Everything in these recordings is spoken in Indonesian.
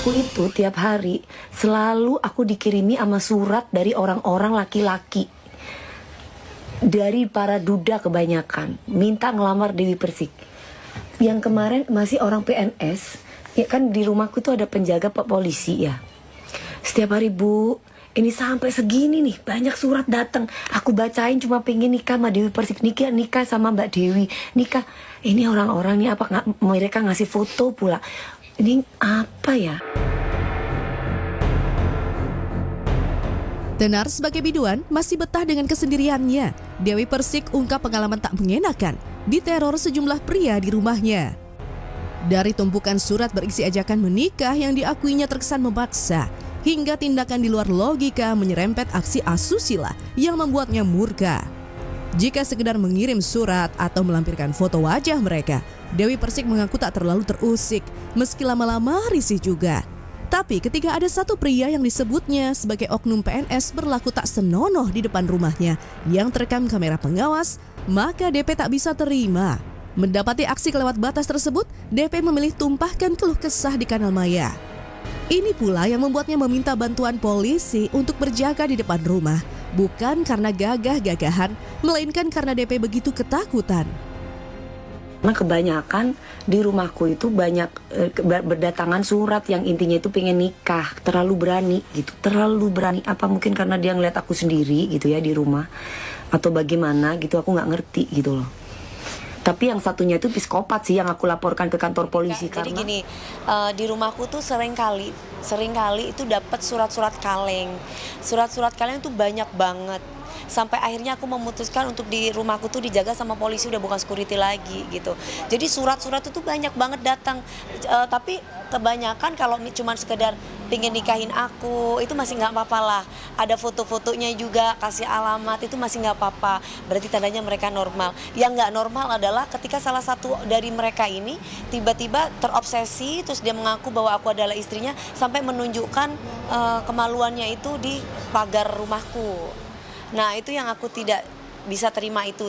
Aku itu tiap hari selalu aku dikirimi sama surat dari orang-orang laki-laki, dari para duda kebanyakan, minta ngelamar Dewi Persik. Yang kemarin masih orang PNS, ya kan di rumahku tuh ada penjaga Pak polisi ya. Setiap hari, Bu, ini sampai segini nih, banyak surat datang. Aku bacain cuma pengen nikah sama Dewi Persik, nikah sama Mbak Dewi, nikah. Ini orang-orang nih apa mereka ngasih foto pula. Ini apa ya? Tenar sebagai biduan masih betah dengan kesendiriannya. Dewi Persik ungkap pengalaman tak mengenakan diteror sejumlah pria di rumahnya. Dari tumpukan surat berisi ajakan menikah yang diakuinya terkesan memaksa, hingga tindakan di luar logika menyerempet aksi asusila yang membuatnya murka. Jika sekedar mengirim surat atau melampirkan foto wajah mereka, Dewi Persik mengaku tak terlalu terusik, meski lama-lama risih juga. Tapi ketika ada satu pria yang disebutnya sebagai oknum PNS berlaku tak senonoh di depan rumahnya yang terekam kamera pengawas, maka DP tak bisa terima. Mendapati aksi kelewat batas tersebut, DP memilih tumpahkan keluh kesah di kanal maya. Ini pula yang membuatnya meminta bantuan polisi untuk berjaga di depan rumah, bukan karena gagah-gagahan, melainkan karena DP begitu ketakutan. Karena kebanyakan di rumahku itu banyak berdatangan surat yang intinya itu pengen nikah, terlalu berani gitu, terlalu berani. Apa mungkin karena dia ngeliat aku sendiri gitu ya di rumah, atau bagaimana gitu, aku nggak ngerti gitu loh. Tapi yang satunya itu psikopat sih yang aku laporkan ke kantor polisi. Jadi gini, di rumahku tuh sering kali itu dapat surat-surat kaleng. Surat-surat kaleng itu banyak banget. Sampai akhirnya aku memutuskan untuk di rumahku tuh dijaga sama polisi, udah bukan security lagi gitu. Jadi surat-surat itu banyak banget datang. Tapi kebanyakan kalau cuma sekedar pengen nikahin aku, itu masih nggak apa-apa lah. Ada foto-fotonya juga, kasih alamat, itu masih nggak apa-apa. Berarti tandanya mereka normal. Yang nggak normal adalah ketika salah satu dari mereka ini tiba-tiba terobsesi, terus dia mengaku bahwa aku adalah istrinya, sampai menunjukkan kemaluannya itu di pagar rumahku. Nah, itu yang aku tidak bisa terima itu.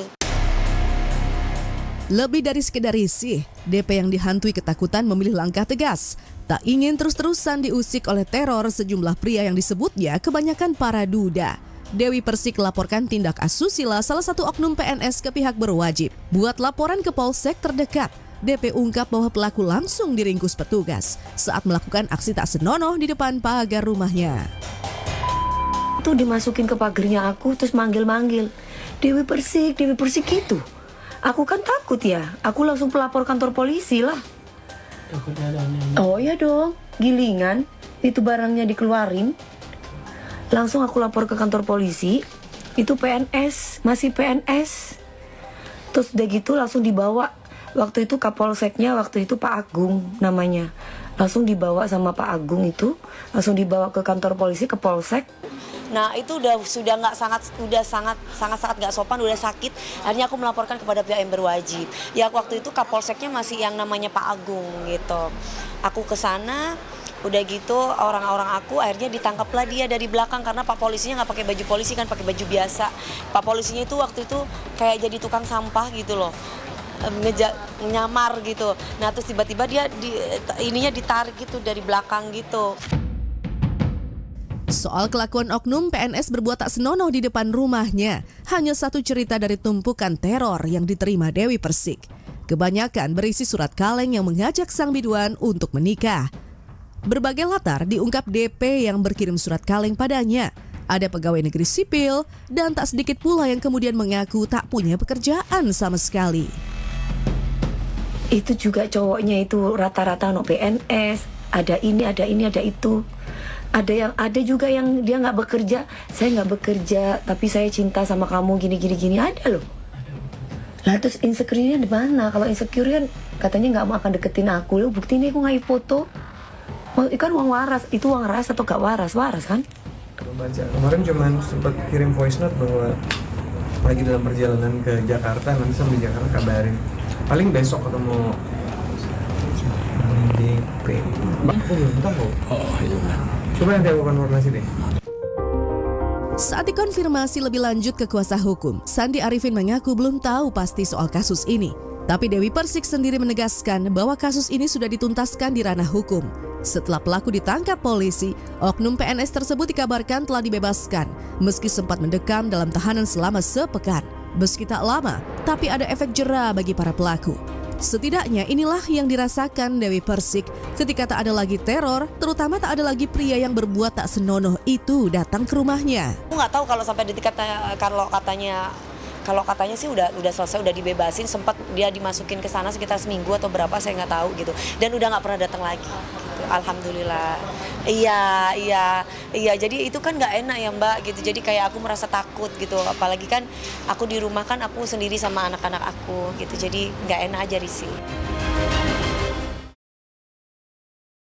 Lebih dari sekedar risih, DP yang dihantui ketakutan memilih langkah tegas. Tak ingin terus-terusan diusik oleh teror sejumlah pria yang disebutnya kebanyakan para duda. Dewi Persik laporkan tindak asusila salah satu oknum PNS ke pihak berwajib. Buat laporan ke polsek terdekat. DP ungkap bahwa pelaku langsung diringkus petugas saat melakukan aksi tak senonoh di depan pagar rumahnya. Tuh dimasukin ke pagernya aku, terus manggil-manggil, Dewi Persik gitu. Aku kan takut ya, aku langsung pelapor kantor polisi lah. Takutnya ada aneh. Oh iya dong, gilingan, itu barangnya dikeluarin. Langsung aku lapor ke kantor polisi, itu PNS, masih PNS. Terus udah gitu langsung dibawa, waktu itu Kapolseknya, waktu itu Pak Agung namanya. Langsung dibawa sama Pak Agung itu, langsung dibawa ke kantor polisi, ke Polsek. Nah, itu sudah sangat nggak sopan, udah sakit. Akhirnya aku melaporkan kepada pihak yang berwajib. Ya waktu itu Kapolseknya masih yang namanya Pak Agung gitu. Aku ke sana, udah gitu orang-orang aku akhirnya ditangkaplah dia dari belakang karena Pak polisinya nggak pakai baju polisi kan, pakai baju biasa. Pak polisinya itu waktu itu kayak jadi tukang sampah gitu loh. Nyamar gitu. Nah, terus tiba-tiba dia ininya ditarik gitu dari belakang gitu. Soal kelakuan oknum PNS berbuat tak senonoh di depan rumahnya, hanya satu cerita dari tumpukan teror yang diterima Dewi Persik. Kebanyakan berisi surat kaleng yang mengajak sang biduan untuk menikah. Berbagai latar diungkap DP yang berkirim surat kaleng padanya. Ada pegawai negeri sipil dan tak sedikit pula yang kemudian mengaku tak punya pekerjaan sama sekali. Itu juga cowoknya itu rata-rata no PNS, ada ini, ada itu. Ada juga yang dia nggak bekerja, saya nggak bekerja tapi saya cinta sama kamu gini ada loh. Lah terus insecure-nya di mana? Kalau insecure kan katanya nggak akan deketin aku, loh bukti ini aku ngasih foto. Itu kan uang waras, itu uang waras atau gak waras kan? Baca kemarin cuman sempat kirim voice note bahwa lagi dalam perjalanan ke Jakarta, nanti sampai Jakarta kabarin. Paling besok ketemu DP. Aku belum tahu. Oh iya. Coba nanti aku konfirmasi deh. Saat dikonfirmasi lebih lanjut ke kuasa hukum, Sandi Arifin mengaku belum tahu pasti soal kasus ini. Tapi Dewi Persik sendiri menegaskan bahwa kasus ini sudah dituntaskan di ranah hukum. Setelah pelaku ditangkap polisi, oknum PNS tersebut dikabarkan telah dibebaskan meski sempat mendekam dalam tahanan selama sepekan. Meski tak lama, tapi ada efek jera bagi para pelaku. Setidaknya inilah yang dirasakan Dewi Persik ketika tak ada lagi teror, terutama tak ada lagi pria yang berbuat tak senonoh itu datang ke rumahnya. Aku nggak tahu kalau sampai detik kalau katanya sih udah selesai, udah dibebasin, sempat dia dimasukin ke sana sekitar seminggu atau berapa saya nggak tahu gitu, dan udah nggak pernah datang lagi gitu. Alhamdulillah. Iya, jadi itu kan nggak enak ya Mbak gitu, jadi kayak aku merasa takut gitu, apalagi kan aku di rumah kan aku sendiri sama anak-anak aku gitu, jadi nggak enak aja risih.